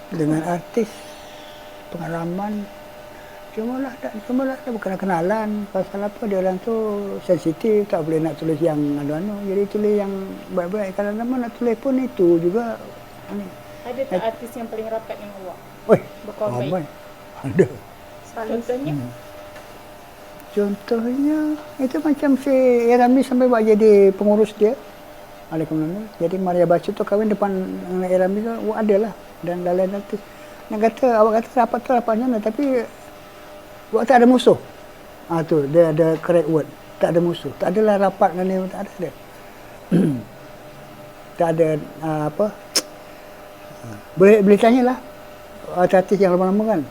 Dengan artis, pengalaman, cuma lah bukan kenalan. Pasal apa dia orang tu sensitif, tak boleh nak tulis yang anu-anu. Jadi tulis yang baik-baik. Kalau nama nak tulis pun itu juga. Ada tak artis yang paling rapat dengan awak? Weh, Berkawan baik? ramai. Ada. Contohnya? Contohnya, itu macam si Ramli sampai buat jadi pengurus dia. Waalaikumsalam. Jadi Maria Bacu tu kahwin depan Ramli tu, ada lah. Dan lain artis. Awak kata rapat tu rapatnya, tapi awak tak ada musuh. Tu dia ada correct word. Tak ada musuh. Tak adalah rapat dengan dia, tak ada. Tak ada apa. Boleh tanyalah artis yang lama-lama kan.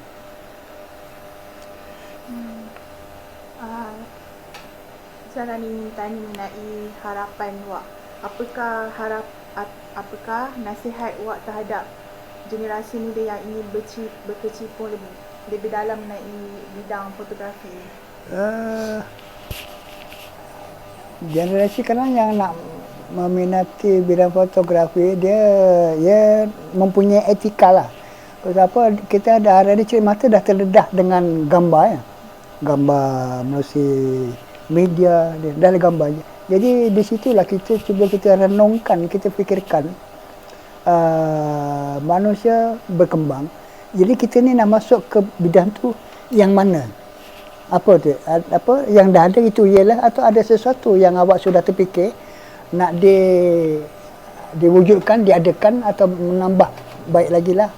Saya ingin tanya mengenai harapan awak. Apakah nasihat awak terhadap generasi muda yang ingin berkecimpung lebih dalam mengenai bidang fotografi? Generasi sekarang yang nak meminati bidang fotografi, dia mempunyai etika lah. Sebab kita dah hari ni cerita mata dah terdedah dengan gambar ya. Gambar melalui media, dah ada gambarnya. Jadi di situlah kita cuba kita renungkan, kita fikirkan manusia berkembang. Jadi kita ni nak masuk ke bidang tu yang mana? Apa tu? Apa yang dah ada itu ialah atau ada sesuatu yang awak sudah terfikir nak diwujudkan, diadakan atau menambah baik lagi lah.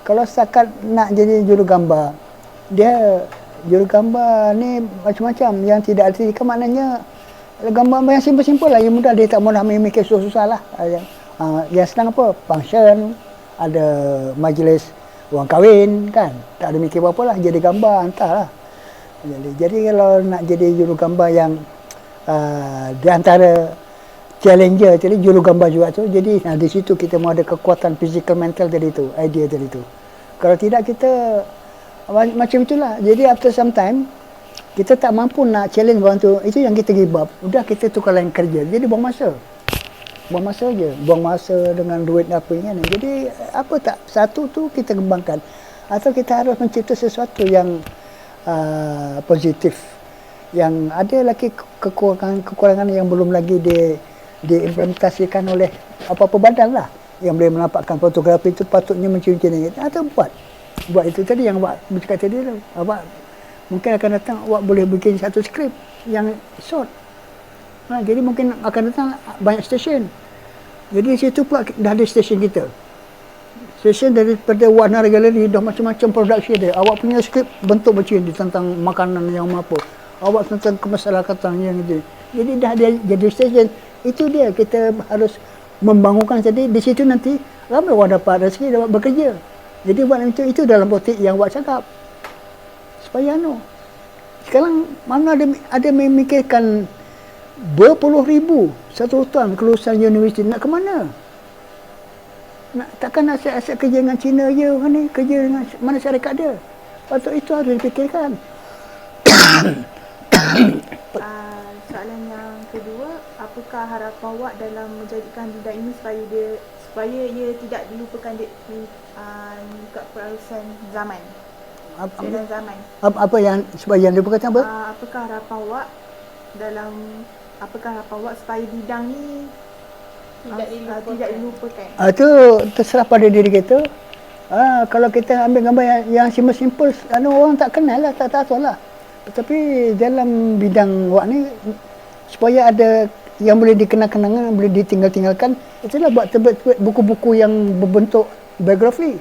Kalau setakat nak jadi jurugambar, dia jurugambar ni macam-macam yang tidak arti, maknanya gambar yang simple-simple lah, yang mudah, dia tak mau nak mikir susah-susah lah. Yang senang apa? Function, ada majlis orang kahwin kan, tak ada mikir apa-apa lah, jadi gambar hantar lah. Jadi kalau nak jadi jurugambar yang di antara challenger jadi jurugambar juga tu, jadi di situ kita mau ada kekuatan physical mental tadi tu, idea tadi tu. Kalau tidak kita macam itulah. Jadi after some time kita tak mampu nak challenge orang tu, itu yang kita give up. Udah kita tukar lain kerja. Jadi buang masa je, buang masa dengan duit apa kan. Jadi apa tak satu tu kita kembangkan, atau kita harus mencipta sesuatu yang positif, yang ada lagi kekurangan yang belum lagi diimplementasikan oleh apa-apa badan lah yang boleh menampakkan fotografi itu patutnya mencuri-curi atau buat itu tadi yang awak bercakap tadi tu. Awak mungkin akan datang, awak boleh bikin satu skrip yang short. Jadi mungkin akan datang banyak stesen. Jadi di situ pula dah ada stesen kita. Stesen daripada Warna Gallery dah macam-macam produksi dia. Awak punya skrip bentuk macam ni tentang makanan yang apa. Awak tentang kemasyarakatan yang itu. Jadi dah ada jadi stesen. Itu dia kita harus membangunkan. Jadi di situ nanti ramai orang dapat rezeki, dapat bekerja. Jadi buat itu dalam politik yang awak cakap. Supaya sekarang mana ada memikirkan berpuluh ribu satu tahun kelulusan universiti, nak ke mana? Takkan asyik-asyik kerja dengan Cina je kan ni, kerja dengan mana syarikat dia. Patut itu harus dipikirkan. Soalan yang kedua, apakah harapan awak dalam menjadikan bidang ini supaya ia tidak dilupakan dekat perusahaan zaman? Apa yang supaya yang dilupakan apa? Apakah harapan awak supaya bidang ni tidak dilupakan? Itu terserah pada diri kita. Kalau kita ambil gambar yang simple-simple, orang tak kenal lah, tak tahu lah. Tapi dalam bidang awak ni, supaya ada yang boleh dikenang-kenangan, boleh ditinggal-tinggalkan, itulah buat terbit buku-buku yang berbentuk biografi.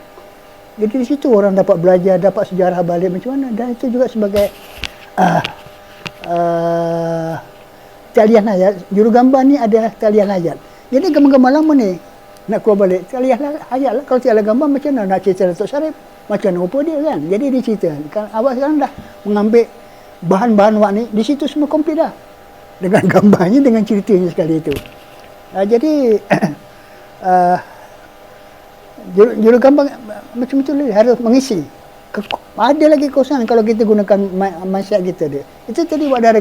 Jadi di situ orang dapat belajar, dapat sejarah balik macam mana. Dan itu juga sebagai talian hayat. Jurugambar ni ada talian hayat. Jadi gambar-gambar lama ni nak keluar balik, talian hayat lah. Kalau tiada gambar macam mana nak cerita Datuk Syarif, macam mana rupa dia kan. Jadi diceritakan. Awak sekarang dah mengambil bahan-bahan awak ni, di situ semua komplit dah. Dengan gambarnya, dengan ceritanya sekali itu. Jadi jurugambar macam itu harus mengisi Ada lagi kosongan kalau kita gunakan mindset kita dia. Itu tadi buat ada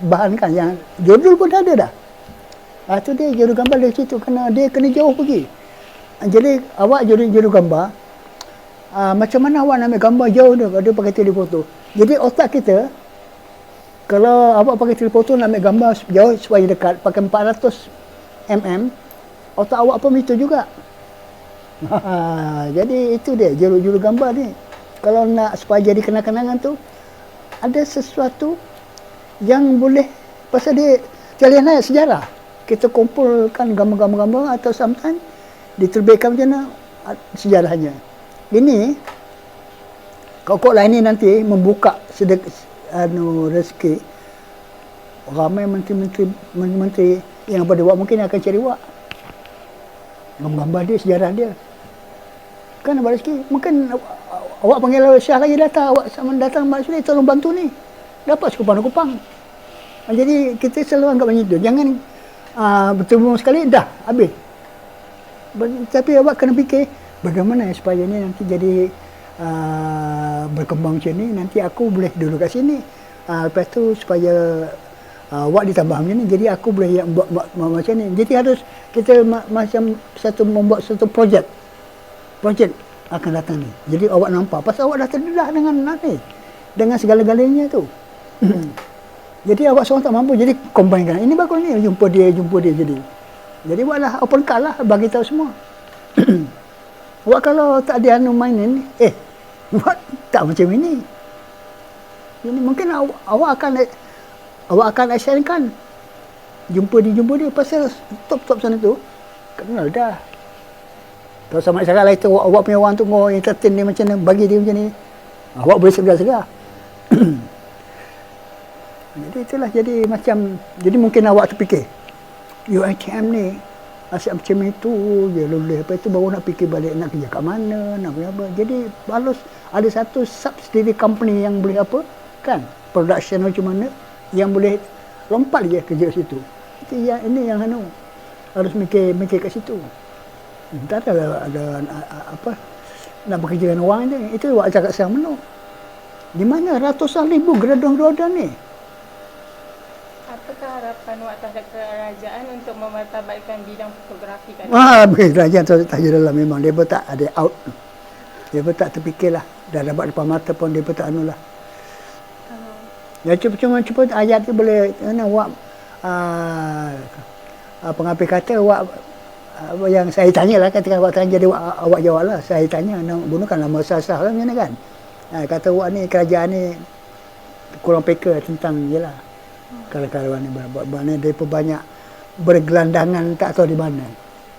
bahan kan yang judul pun dah ada dah. Tu dia juru gambar dari situ kena dia kena jauh pergi. Jadi awak juru gambar macam mana awak nak ambil gambar jauh dia pakai telefoto. Jadi otak kita kalau awak pakai telefoto nak ambil gambar jauh supaya dekat pakai 400 mm, otak awak pun itu juga. Jadi itu dia juru gambar ni. Kalau nak supaya jadi kenang-kenangan tu ada sesuatu yang boleh pasal dia kalian ayat sejarah. Kita kumpulkan gambar-gambar atau sometimes diterbitkan macam mana sejarahnya. Ini kok lain ni nanti membuka rezeki ramai menteri yang pada buat mungkin akan cari buat gambar dia, sejarah dia kan abang rezeki. Mungkin awak panggil Syah lagi datang, awak sama datang Mak Suri tolong bantu ni, dapat sekupang-kupang. Jadi kita selalu anggap macam itu, jangan bertemu sekali dah habis. Tapi awak kena fikir bagaimana supaya ni nanti jadi berkembang macam ni, nanti aku boleh duduk kat sini, lepas tu supaya awak ditambah macam ni, jadi aku boleh buat macam ni. Jadi harus kita macam membuat satu projek akan datang ni. Jadi awak nampak pasal awak dah terdedah dengan ni, dengan segala-galanya tu. Jadi awak seorang tak mampu, jadi combinekan. Ini bagus ni, jumpa dia jadi buatlah open card lah, bagi tahu semua. Awak kalau tak ada mainin buat tak macam ini. Jadi mungkin awak akan actionkan. Jumpa dia pasal top sana tu kenal dah. Kalau sama cakap lah itu awak punya orang tu mau entertain dia macam ni, bagi dia macam ni, awak boleh segar-segar. Jadi itulah, jadi mungkin awak terfikir UiTM ni asyik macam itu je lulus, lepas itu baru nak fikir balik nak kerja kat mana, nak kerja apa. Jadi harus ada satu subsidiary company yang boleh apa kan, production macam mana yang boleh lompat je kerja kat situ. Jadi ini yang harus mikir kat situ. Tak ada apa nak bekerja dengan orang je. Itu awak cakap siang menuk. Di mana ratusan ribu graduan ni? Apakah harapan awak terhadap kerajaan untuk memartabatkan bidang fotografi kan? Kerajaan tak dalam memang dia pun tak ada out. Dia pun tak terfikirlah. Dah dapat depan mata pun dia pun tak anulah. Ya cuma ayat tu boleh awak pengambil kata awak yang saya tanya lah, ketika awak tanya jadi awak jawab lah. Saya tanya gunakan nama sah-sah lah macam mana kan. Kata awak ni kerajaan ni kurang peka tentang je lah karyawan ni mana dia pun banyak bergelandangan tak tahu di mana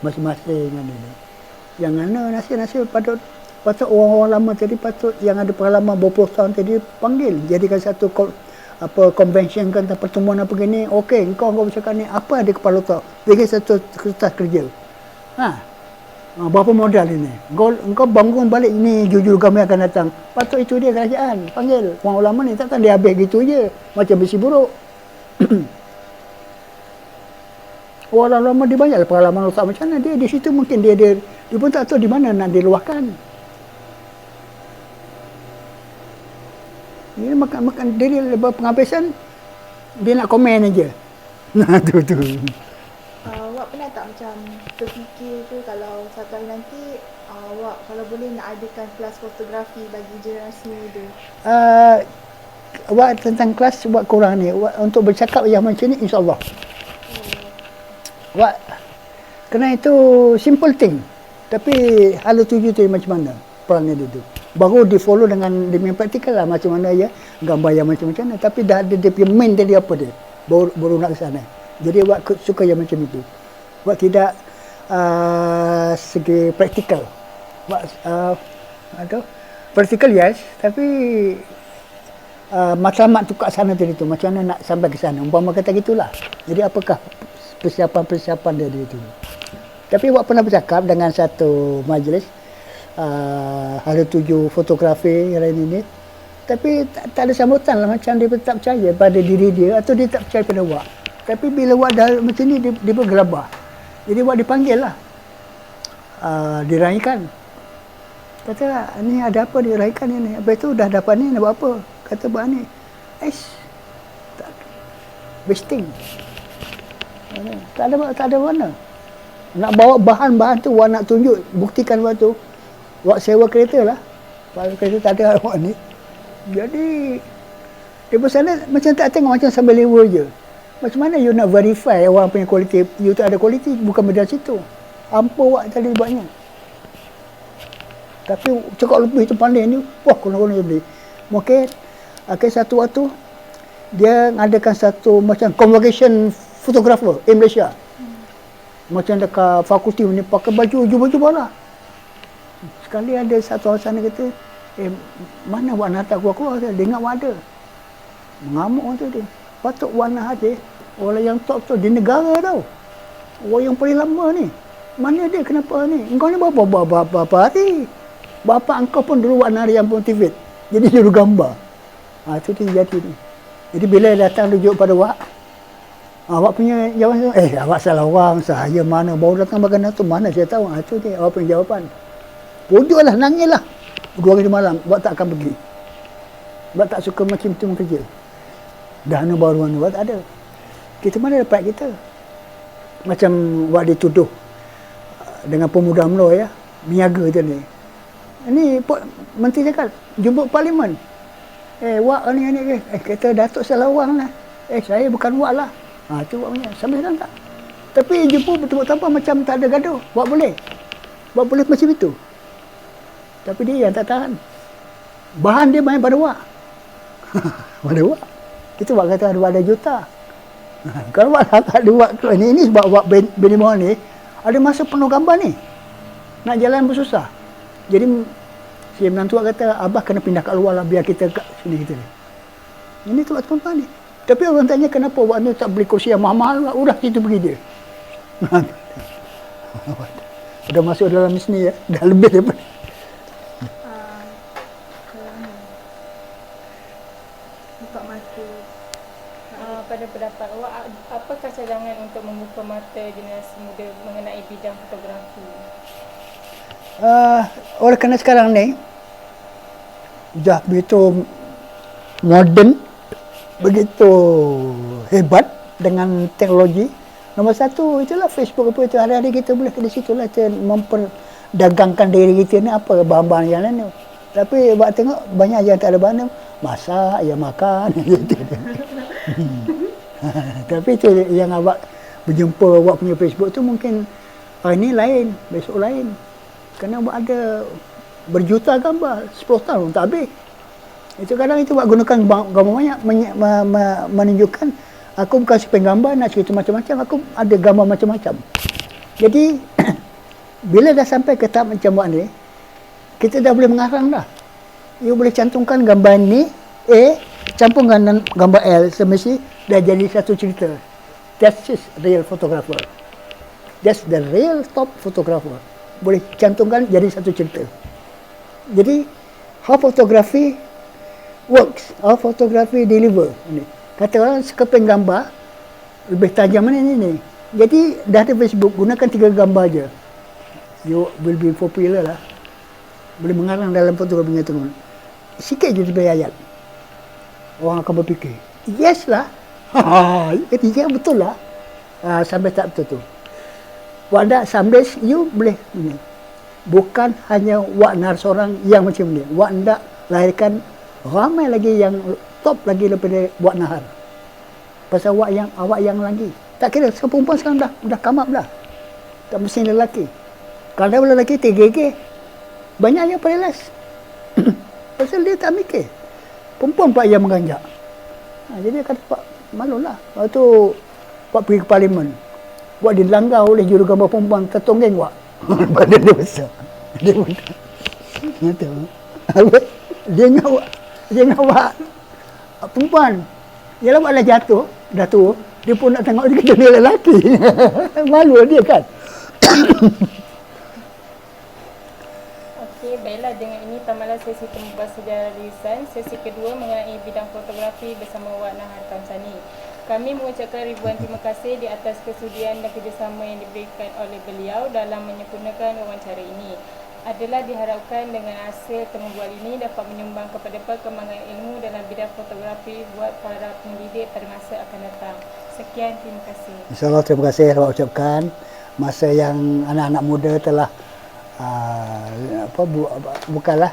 masing-masing kan dia. Yang mana nasib patut orang-orang lama tadi, patut yang ada pengalaman berpuluh tahun tadi panggil jadikan satu convention kan, pertemuan apa gini. Okey, kau bercakap ni apa ada kepala otak, bagi satu kertas kerja. Berapa modal ini? Engkau bangun balik ni jujur kami akan datang. Patut itu dia kerajaan panggil orang ulama ni, takkan dia habis gitu je macam besi buruk. Orang lama dia banyak pengalaman otak macam mana, dia di situ mungkin dia pun tak tahu di mana nak diluahkan. Ini makan dia penghabisan, dia nak komen aja. Nah tu. Awak pernah tak macam terfikir tu kalau satu hari nanti awak kalau boleh nak adakan kelas fotografi bagi generasi muda? Awak tentang kelas buat korang ni, untuk bercakap yang macam ni insyaAllah. Awak kena itu simple thing. Tapi hala tuju tu macam mana perannya dia tu. Baru di follow dengan dia punya praktikal lah macam mana ya, gambar yang macam-macam mana. Tapi dah ada dia punya main tadi apa dia, baru nak ke sana. Jadi awak suka yang macam itu. Awak tidak segi praktikal. Awak praktikal yes, tapi matlamat tu kat sana tadi tu, macam mana nak sampai ke sana, umpama kata gitulah. Jadi apakah persiapan dia tu. Tapi awak pernah bercakap dengan satu majlis hala tuju fotografi yang lain ini, tapi tak ada sambutan lah, macam dia tak percaya pada diri dia atau dia tak percaya pada awak. Tapi bila awak dah macam ni, dia bergelabah. Jadi awak dipanggil lah, diraikan. Kata, ni ada apa diraikan ni? Habis tu dah dapat ni, nak buat apa? Kata buat ni. Tak, wasting. Tak ada mana. Nak bawa bahan-bahan tu, awak nak tunjuk, buktikan waktu tu, awak sewa kereta lah. Kalau kereta tak ada awak ni. Jadi, di sana macam tak tengok, macam sambil lewa je. Macam mana you nak verify orang punya kualiti? You tak ada kualiti, bukan benda situ. Apa awak tadi buatnya? Tapi cakap lebih tu pandai ni, wah konon-konon dia beli. Mungkin, satu waktu, dia ngadakan satu macam convocation photographer di Malaysia. Macam dekat fakulti ni, pakai baju bola. Sekali ada satu orang sana kata, mana awak nak hantar keluar-keluar? Dia ingat awak ada. Mengamuk orang tu dia. Patut warna hati, orang yang top tu di negara tau. Orang yang paling lama ni. Mana dia, kenapa ni? Engkau ni berapa hari? Bapa engkau pun dulu warna yang motivate. Jadi juru gambar. Itu dia jadi ni. Jadi bila datang rujuk pada awak, awak punya jawapan, awak salah orang, saya mana, baru datang bagian tu, mana saya tahu. Itu dia, awak punya jawapan. Pojoklah, nangislah. 2 hari malam, awak tak akan pergi. Awak tak suka macam tu kerja. Dana baru awak tak ada. Kita mana dapat kita? Macam awak dituduh dengan pemuda UMNO ya, niaga je ni. Ini menteri cakap, jumpa parlimen. Wak ni, kata Datuk salah orang lah. Saya bukan wak lah. Itu wak punya. Sampai sekarang tak. Tapi jumpa betul-betul tanpa macam tak ada gaduh. Wak boleh. Wak boleh macam itu. Tapi dia yang tak tahan. Bahan dia main pada wak. Pada wak. Kita wak kata ada juta. Kalau wak tak ada wak keluar ni, ini sebab wak Benimohon ni, ada masa penuh gambar ni. Nak jalan bersusah. Jadi si menantu kata, abah kena pindah kat luar lah biar kita kat sini kita ni. Ini tu waktu perempuan ni. Tapi orang tanya kenapa awak ni tak beli kursi yang mahal-mahal, udah situ pergi dia. Dah masuk dalam sini ya, dah lebih daripada. Buka mata. Pada pendapat awak, apakah cadangan untuk membuka mata generasi muda mengenai bidang fotografi? Oleh kerana sekarang ni dah begitu moden, begitu hebat dengan teknologi. Nombor satu itulah Facebook apa itu, hari-hari kita boleh di situlah kita memperdagangkan diri kita ni, apa bahan-bahan yang lain tu. Tapi awak tengok banyak yang tak ada bahan, masak, ya makan. Tapi itu yang awak berjumpa awak punya Facebook tu mungkin hari ni lain, besok lain. Kerana awak ada berjuta gambar, 10 tahun tak habis. Itu kadang itu awak gunakan gambar banyak menunjukkan aku bukan si penggambar nak cerita macam-macam, aku ada gambar macam-macam. Jadi bila dah sampai ke tahap macam awak ni, kita dah boleh mengarang dah. You boleh cantumkan gambar ni A, campur dengan gambar L, semesti dah jadi satu cerita. That's is real photographer. That's the real top photographer. Boleh cantumkan jadi satu cerita. Jadi how photography works, how photography deliver. Kata orang sekeping gambar lebih tajam mana ni. Jadi dah ada Facebook, gunakan 3 gambar je. You will be popular lah. Boleh mengarang dalam fotografi punya turun. Sikit je diberi ayat. Orang akan berfikir, yes lah. Ya betul lah. Sampai tak betul tu. Wak sambil you boleh ini. Bukan hanya wak nar seorang yang macam ni. Wak ndak lahirkan ramai lagi yang top lagi daripada wak nahar. Pasal awak yang lagi. Tak kira perempuan sekarang dah come up dah. Tak mesti lelaki. Kalau dah lelaki TGG, banyak yang perilas. Pasal dia tak mikir. Perempuan pula yang menganjak. Jadi dia kata, Pak, malulah. Lepas tu, Pak pergi ke parlimen. Wak dilanggar oleh jurugambar perempuan, tertonggeng Wak. Badan dia besar. Dia pun kata, dia ingat Wak perempuan. Yalah Wak dah jatuh, dah tua. Dia pun nak tengok dia kata dia lelaki. Malu dia kan. Okey, baiklah, dengan ini tamatlah sesi temu bahas sejarah Lisan. Sesi kedua mengenai bidang fotografi bersama Wak Nahar Kamsani. Kami mengucapkan ribuan terima kasih di atas kesudian dan kerjasama yang diberikan oleh beliau dalam menyempurnakan wawancara ini. adalah diharapkan dengan hasil temubual ini dapat menyumbang kepada perkembangan ilmu dalam bidang fotografi buat para pendidik pada masa akan datang. Sekian, terima kasih. InsyaAllah terima kasih awak ucapkan. Masa yang anak-anak muda telah bukanlah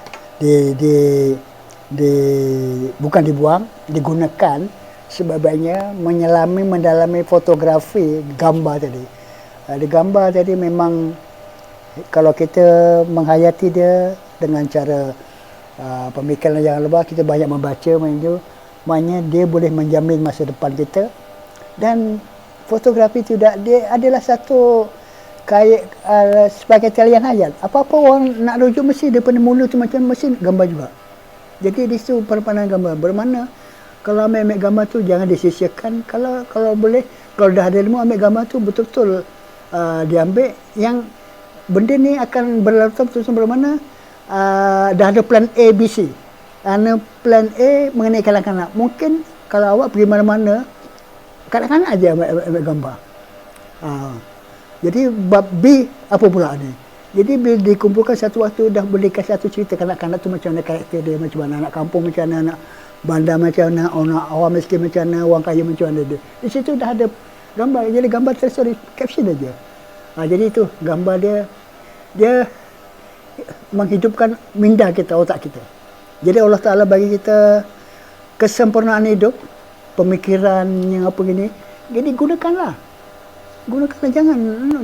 bukan dibuang, digunakan sebaiknya mendalami fotografi gambar tadi. Di gambar tadi memang kalau kita menghayati dia dengan cara pemikiran yang lebar, kita banyak membaca maknanya dia boleh menjamin masa depan kita. Dan fotografi tidak, dia adalah satu sebagai talian hayat. Apa-apa orang nak rujuk mesti daripada mula tu macam mesti gambar juga. Jadi di situ pandangan gambar. Bermakna kalau ambil gambar tu jangan disisihkan. Kalau boleh, kalau dah ada ilmu ambil gambar tu betul-betul diambil. Yang benda ni akan berlaku terus bermakna dah ada plan A, B, C. Ada plan A mengenai kanak-kanak. Mungkin kalau awak pergi mana-mana, kanak-kanak aja ambil gambar. Jadi bab B apa pula ni? Jadi bila dikumpulkan satu waktu dah boleh kasih satu cerita kanak-kanak tu macam mana karakter dia, macam mana anak kampung, macam mana anak bandar, macam mana orang miskin, macam mana orang kaya, macam mana dia. Di situ dah ada gambar. Jadi gambar tersorry caption aja. Jadi itu gambar dia menghidupkan minda kita, otak kita. Jadi Allah Ta'ala bagi kita kesempurnaan hidup, pemikiran yang apa gini. Jadi gunakanlah,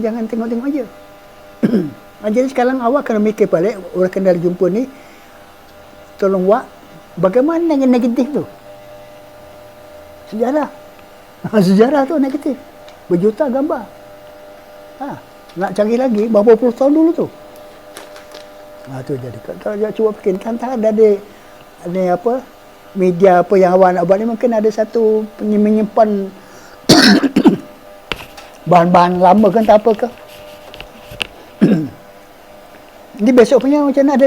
jangan tengok-tengok aja. Jadi sekarang awak kena mikir balik, orang kenal jumpa ni, tolong buat bagaimana dengan negatif tu. Sejarah tu negatif, berjuta gambar. Nak cari lagi berapa puluh tahun dulu tu. Tu jadi kalau cuba fikir, tak ada ni apa media apa yang awak nak buat ni, mungkin ada satu menyimpan bahan-bahan lama kan, tak apa ke. Ini besok punya macam mana ada